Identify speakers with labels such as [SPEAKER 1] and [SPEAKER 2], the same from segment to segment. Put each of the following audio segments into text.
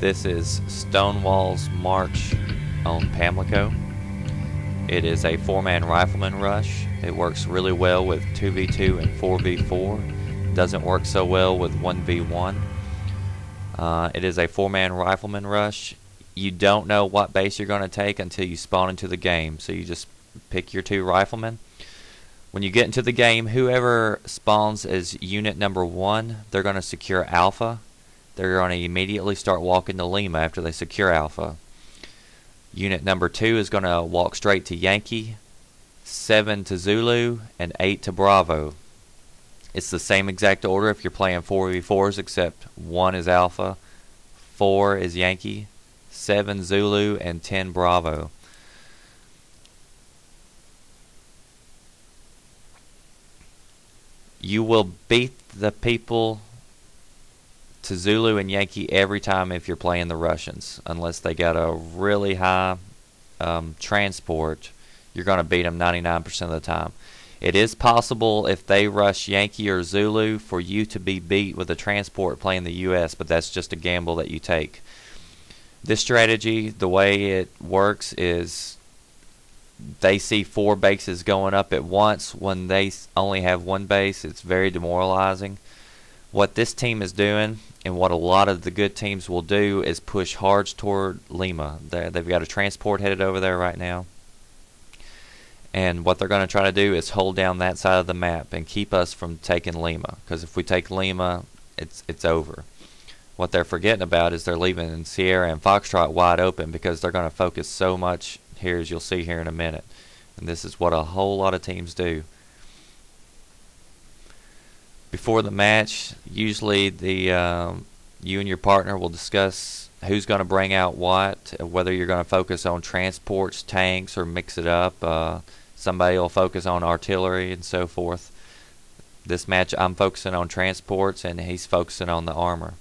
[SPEAKER 1] This is Stonewalls March on Pamlico. It is a 4-man rifleman rush. It works really well with 2v2 and 4v4. Doesn't work so well with 1v1. It is a 4-man rifleman rush. You don't know what base you're going to take until you spawn into the game. So you just pick your 2 riflemen. When you get into the game, whoever spawns as unit number 1, they're going to secure Alpha. They're going to immediately start walking to Lima after they secure Alpha. Unit number 2 is going to walk straight to Yankee, 7 to Zulu, and 8 to Bravo. It's the same exact order if you're playing 4v4s, except 1 is Alpha, 4 is Yankee, 7 Zulu, and 10 Bravo. You will beat the people to Zulu and Yankee every time if you're playing the Russians, unless they got a really high transport. You're going to beat them 99% of the time. It is possible if they rush Yankee or Zulu for you to be beat with a transport playing the US, but that's just a gamble that you take. This strategy, the way it works is they see 4 bases going up at once when they only have 1 base. It's very demoralizing. What this team is doing, and what a lot of the good teams will do, is push hard toward Lima. They've got a transport headed over there right now. And what they're going to try to do is hold down that side of the map and keep us from taking Lima. Because if we take Lima, it's over. What they're forgetting about is they're leaving Sierra and Foxtrot wide open, because they're going to focus so much here, as you'll see here in a minute. And this is what a whole lot of teams do. Before the match, usually you and your partner will discuss who's going to bring out what, whether you're going to focus on transports, tanks, or mix it up. Somebody will focus on artillery and so forth. This match I'm focusing on transports, and he's focusing on the armor.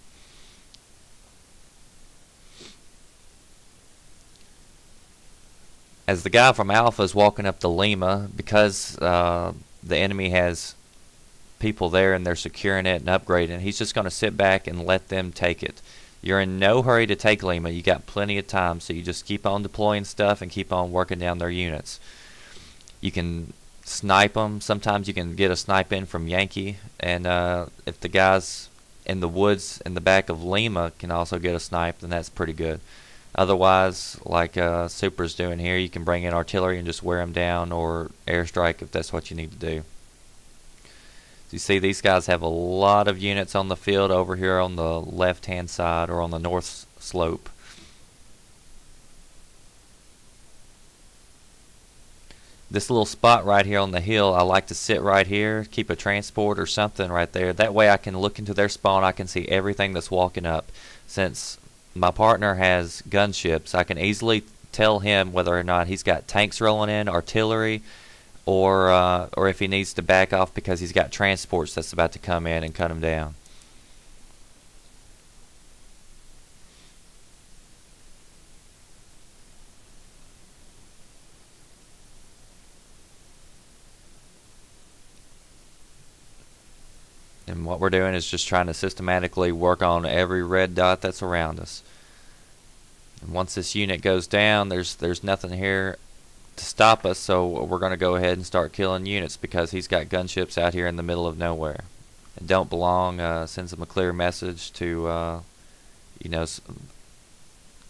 [SPEAKER 1] As the guy from Alpha is walking up to Lima, because the enemy has people there and they're securing it and upgrading, he's just going to sit back and let them take it. You're in no hurry to take Lima. You got plenty of time, so you just keep on deploying stuff and keep on working down their units. You can snipe them. Sometimes you can get a snipe in from Yankee, and if the guys in the woods in the back of Lima can also get a snipe, then that's pretty good. Otherwise, like Super's doing here, you can bring in artillery and just wear them down, or airstrike if that's what you need to do. You see, these guys have a lot of units on the field over here on the left hand side, or on the north slope. This little spot right here on the hill, I like to sit right here, keep a transport or something right there. That way I can look into their spawn. I can see everything that's walking up. Since my partner has gunships, I can easily tell him whether or not he's got tanks rolling in, artillery, or if he needs to back off because he's got transports that's about to come in and cut him down. And what we're doing is just trying to systematically work on every red dot that's around us. And once this unit goes down, there's nothing here to stop us, so we're going to go ahead and start killing units, because he's got gunships out here in the middle of nowhere and don't belong. Sends him a clear message to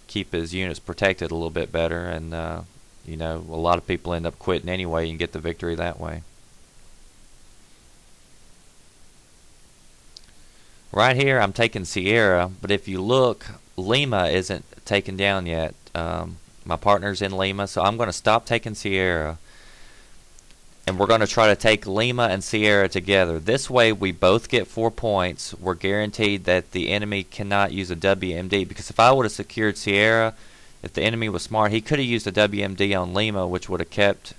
[SPEAKER 1] keep his units protected a little bit better, and a lot of people end up quitting anyway and get the victory that way. Right here I'm taking Sierra, but if you look, Lima isn't taken down yet. My partner's in Lima, so I'm going to stop taking Sierra, and we're going to try to take Lima and Sierra together. This way we both get 4 points. We're guaranteed that the enemy cannot use a WMD, because if I would have secured Sierra, if the enemy was smart, he could have used a WMD on Lima, which would have kept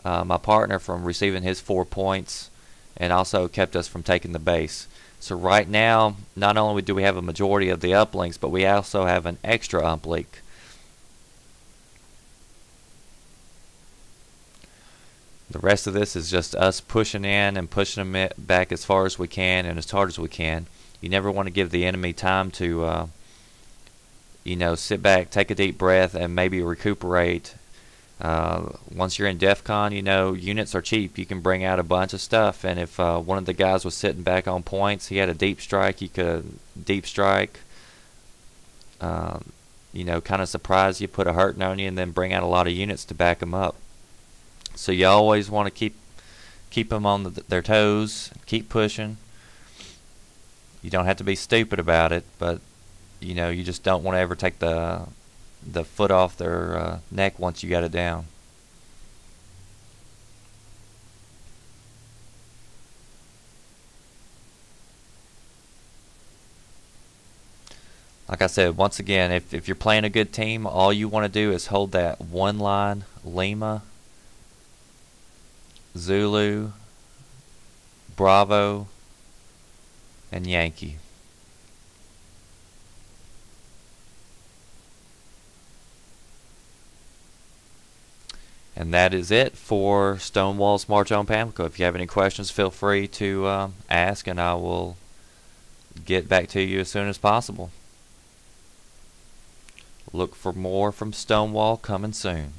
[SPEAKER 1] my partner from receiving his 4 points, and also kept us from taking the base. So right now, not only do we have a majority of the uplinks, but we also have an extra uplink. The rest of this is just us pushing in and pushing them back as far as we can and as hard as we can. You never want to give the enemy time to sit back, take a deep breath, and maybe recuperate. Once you're in DEF CON, units are cheap. You can bring out a bunch of stuff, and if one of the guys was sitting back on points, he had a deep strike, you could deep strike, kind of surprise you, put a hurting on you, and then bring out a lot of units to back them up. So you always want to keep them on their toes, keep pushing. You don't have to be stupid about it, but you just don't want to ever take the foot off their neck once you got it down. Like I said, once again, if you're playing a good team, all you want to do is hold that one line: Lima, Zulu, Bravo, and Yankee. And that is it for Stonewalls March on Pamlico. If you have any questions, feel free to ask, and I will get back to you as soon as possible. Look for more from Stonewall coming soon.